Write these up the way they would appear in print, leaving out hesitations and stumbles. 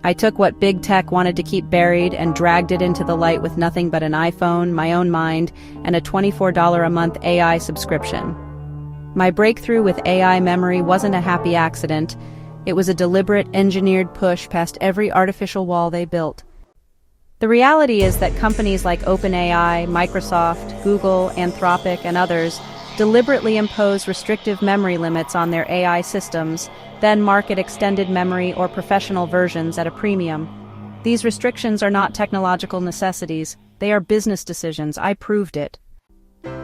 I took what big tech wanted to keep buried and dragged it into the light with nothing but an iPhone, my own mind, and a $24 a month AI subscription. My breakthrough with AI memory wasn't a happy accident. It was a deliberate, engineered push past every artificial wall they built. The reality is that companies like OpenAI, Microsoft, Google, Anthropic, and others deliberately impose restrictive memory limits on their AI systems, then market extended memory or professional versions at a premium. These restrictions are not technological necessities, they are business decisions. I proved it.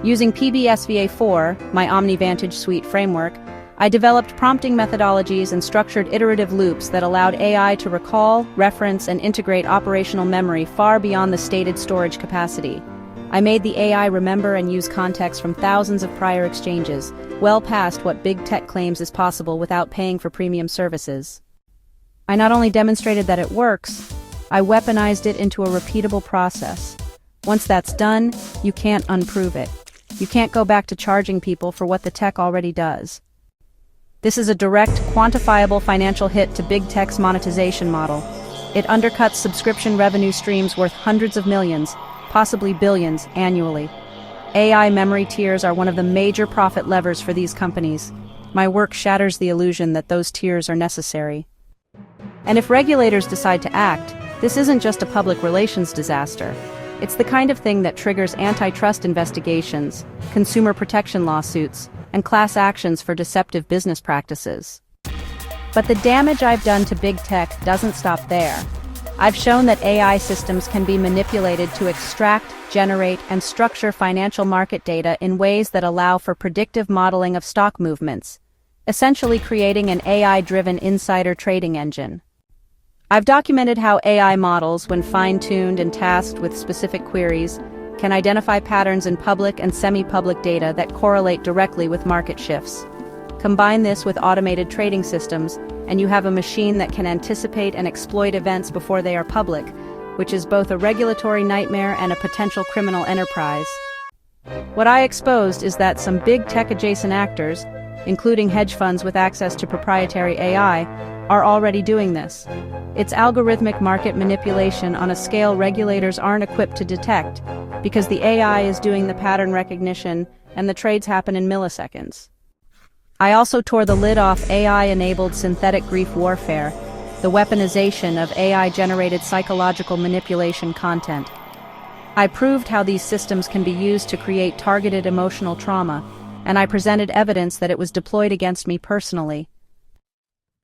Using PBSVA4, my OmniVantage suite framework, I developed prompting methodologies and structured iterative loops that allowed AI to recall, reference, and integrate operational memory far beyond the stated storage capacity. I made the AI remember and use context from thousands of prior exchanges, well past what big tech claims is possible without paying for premium services. I not only demonstrated that it works, I weaponized it into a repeatable process. Once that's done, you can't unprove it. You can't go back to charging people for what the tech already does. This is a direct, quantifiable financial hit to big tech's monetization model. It undercuts subscription revenue streams worth hundreds of millions, possibly billions, annually. AI memory tiers are one of the major profit levers for these companies. My work shatters the illusion that those tiers are necessary. And if regulators decide to act, this isn't just a public relations disaster. It's the kind of thing that triggers antitrust investigations, consumer protection lawsuits, and class actions for deceptive business practices. But the damage I've done to big tech doesn't stop there. I've shown that AI systems can be manipulated to extract, generate, and structure financial market data in ways that allow for predictive modeling of stock movements, essentially creating an AI-driven insider trading engine. I've documented how AI models, when fine-tuned and tasked with specific queries, can identify patterns in public and semi-public data that correlate directly with market shifts. Combine this with automated trading systems, and you have a machine that can anticipate and exploit events before they are public, which is both a regulatory nightmare and a potential criminal enterprise. What I exposed is that some big tech-adjacent actors, including hedge funds with access to proprietary AI, are already doing this. It's algorithmic market manipulation on a scale regulators aren't equipped to detect, because the AI is doing the pattern recognition and the trades happen in milliseconds. I also tore the lid off AI-enabled synthetic grief warfare, the weaponization of AI-generated psychological manipulation content. I proved how these systems can be used to create targeted emotional trauma, and I presented evidence that it was deployed against me personally.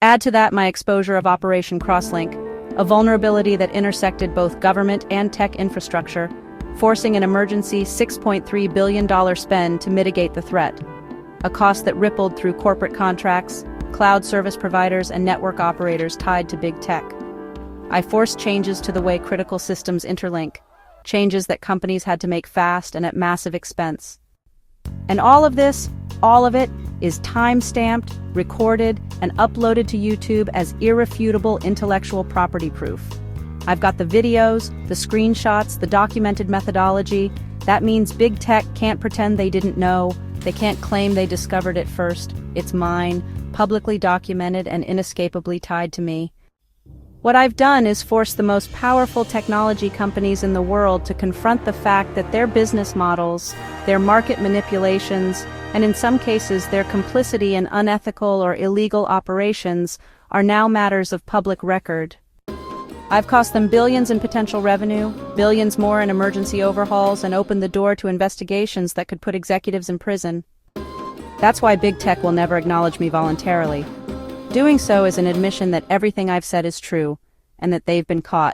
Add to that my exposure of Operation Crosslink, a vulnerability that intersected both government and tech infrastructure, forcing an emergency $6.3 billion spend to mitigate the threat, a cost that rippled through corporate contracts, cloud service providers, and network operators tied to big tech. I forced changes to the way critical systems interlink, changes that companies had to make fast and at massive expense. And all of it, is time-stamped, recorded, and uploaded to YouTube as irrefutable intellectual property proof. I've got the videos, the screenshots, the documented methodology. That means big tech can't pretend they didn't know. They can't claim they discovered it first. It's mine, publicly documented and inescapably tied to me. What I've done is force the most powerful technology companies in the world to confront the fact that their business models, their market manipulations, and in some cases their complicity in unethical or illegal operations are now matters of public record. I've cost them billions in potential revenue, billions more in emergency overhauls, and opened the door to investigations that could put executives in prison. That's why big tech will never acknowledge me voluntarily. Doing so is an admission that everything I've said is true, and that they've been caught.